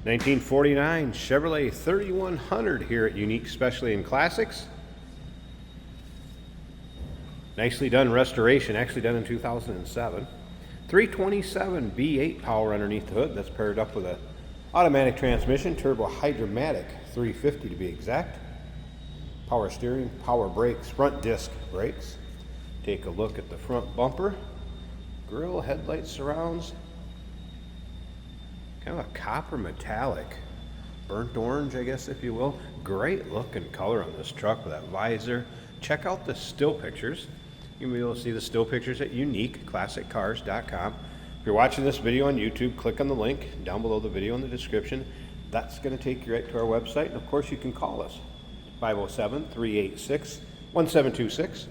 1949 Chevrolet 3100 here at Unique Specialty and Classics. Nicely done restoration, actually done in 2007. 327 V8 power underneath the hood. That's paired up with a automatic transmission, turbo hydromatic 350 to be exact. Power steering, power brakes, front disc brakes. Take a look at the front bumper, grille, headlights, surrounds. Kind of a copper metallic, burnt orange, I guess, if you will. Great looking color on this truck with that visor. Check out the still pictures. You'll be able to see the still pictures at uniqueclassiccars.com. If you're watching this video on YouTube, click on the link down below the video in the description. That's going to take you right to our website. And of course, you can call us, 507-386-1726.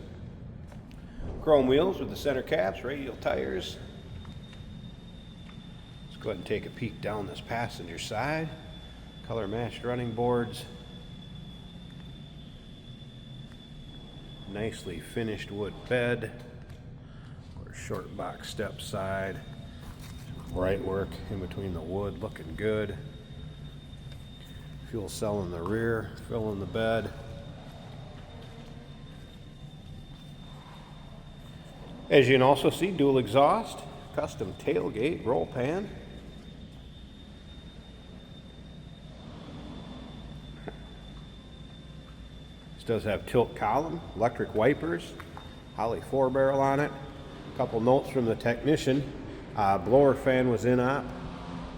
Chrome wheels with the center caps, radial tires. Let's go ahead and take a peek down this passenger side. Color matched running boards. Nicely finished wood bed. Or short box step side. Bright work in between the wood, looking good. Fuel cell in the rear, fill in the bed. As you can also see, dual exhaust, custom tailgate, roll pan. This does have tilt column, electric wipers, Holley 4-barrel on it. A couple notes from the technician. Blower fan was in op,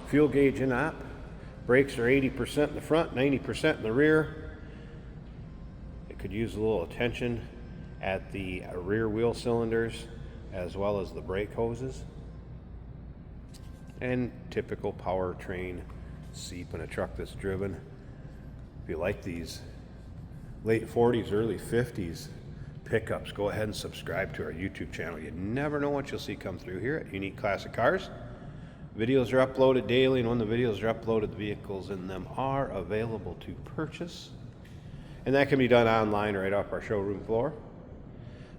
fuel gauge in op. Brakes are 80% in the front, 90% in the rear. It could use a little attention at the rear wheel cylinders as well as the brake hoses. And typical powertrain seep in a truck that's driven. If you like these late 40s, early 50s pickups, go ahead and subscribe to our YouTube channel. You never know what you'll see come through here at Unique Classic Cars. Videos are uploaded daily, and when the videos are uploaded, the vehicles in them are available to purchase. And that can be done online right off our showroom floor.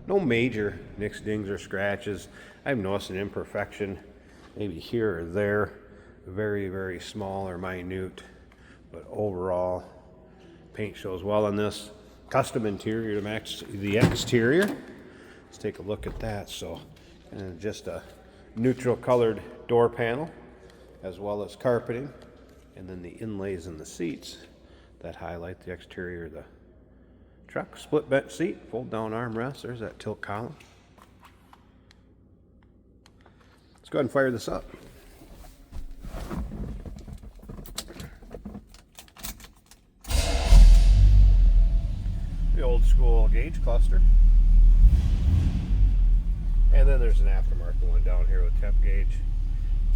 No major nicks, dings, or scratches. I've noticed an imperfection maybe here or there. Very, very small or minute. But overall, paint shows well on this. Custom interior to match the exterior. Let's take a look at that. So, just a neutral colored door panel, as well as carpeting, and then the inlays in the seats that highlight the exterior of the truck. Split bench seat, fold down armrest. There's that tilt column. Let's go ahead and fire this up. The old school gauge cluster. And then there's an aftermarket one down here with temp gauge,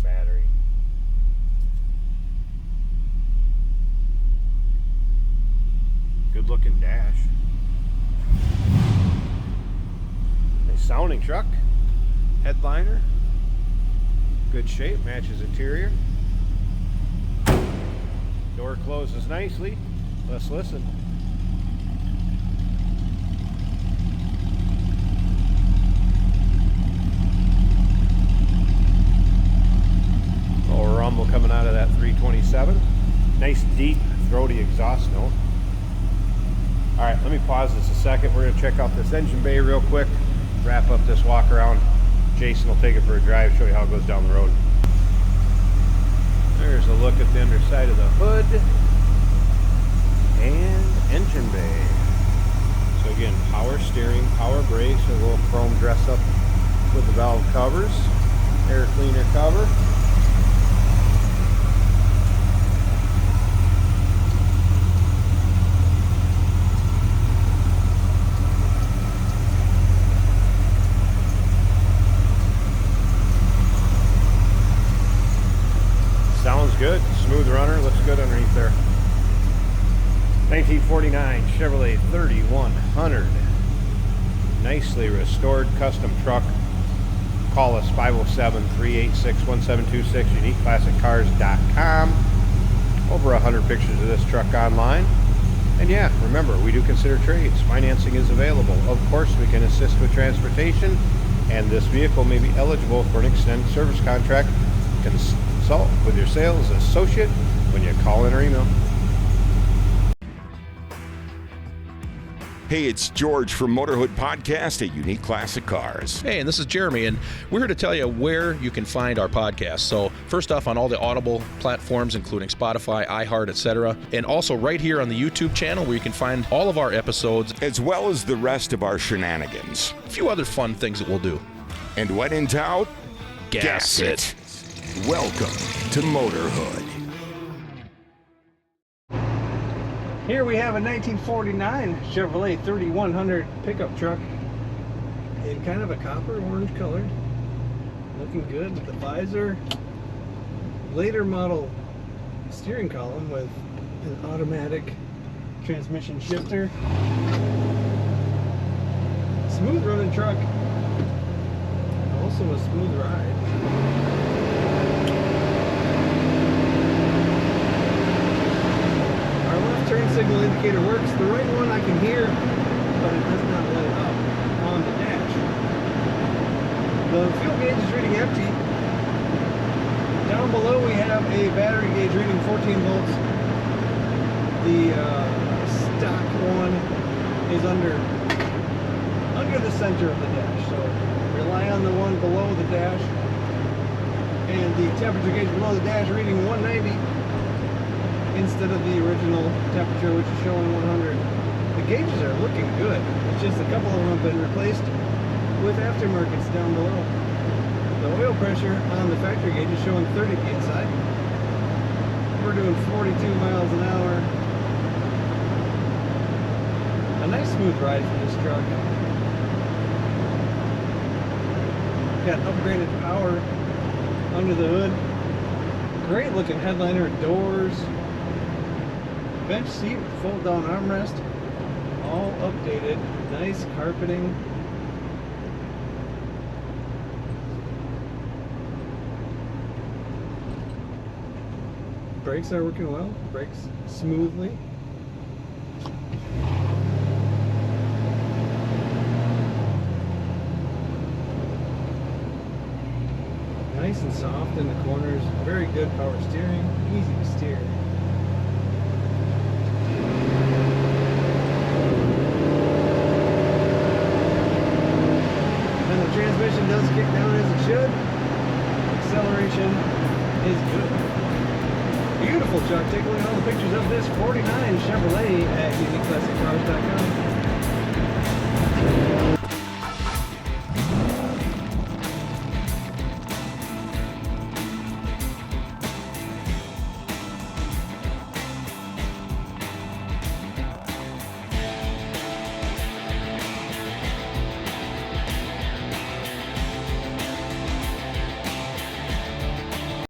battery. Good looking dash. Nice sounding truck. Headliner. Good shape, matches interior. Door closes nicely. Let's listen. Rumble coming out of that 327. Nice deep throaty exhaust note. Alright, let me pause this a second. We're going to check out this engine bay real quick, wrap up this walk around. Jason will take it for a drive, show you how it goes down the road. There's a look at the underside of the hood and engine bay. So again, power steering, power brakes, a little chrome dress up with the valve covers, air cleaner cover. Sounds good. Smooth runner. Looks good underneath there. 1949 Chevrolet 3100. Nicely restored custom truck. Call us 507-386-1726, uniqueclassiccars.com. Over 100 pictures of this truck online. And yeah, remember, we do consider trades. Financing is available. Of course, we can assist with transportation, and this vehicle may be eligible for an extended service contract. Consult with your sales associate when you call in or email. Hey, it's George from Motorhood Podcast at Unique Classic Cars. Hey, and this is Jeremy, and we're here to tell you where you can find our podcast. So first off, on all the Audible platforms, including Spotify, iHeart, etc., and also right here on the YouTube channel where you can find all of our episodes, as well as the rest of our shenanigans. a few other fun things that we'll do. And when in doubt, Gas it. Welcome to Motorhood. Here we have a 1949 Chevrolet 3100 pickup truck in kind of a copper orange color. Looking good with the visor. Later model steering column with an automatic transmission shifter. Smooth running truck. Also a smooth ride. Turn signal indicator works. The right one I can hear, but it does not light up on the dash. The fuel gauge is reading empty. Down below we have a battery gauge reading 14 volts. The stock one is under the center of the dash, so rely on the one below the dash. And the temperature gauge below the dash reading 190. Instead of the original temperature, which is showing 100. The gauges are looking good. It's just a couple of them have been replaced with aftermarkets down below. The oil pressure on the factory gauge is showing 30 psi. We're doing 42 miles an hour. A nice smooth ride for this truck. Got upgraded power under the hood. Great looking headliner, doors. Bench seat with fold down armrest, all updated, nice carpeting. Brakes are working well, brakes smoothly. Nice and soft in the corners, very good power steering, easy to steer. Transmission does kick down as it should. Acceleration is good. Beautiful truck. Take a look at all the pictures of this 49 Chevrolet at uniqueclassiccars.com.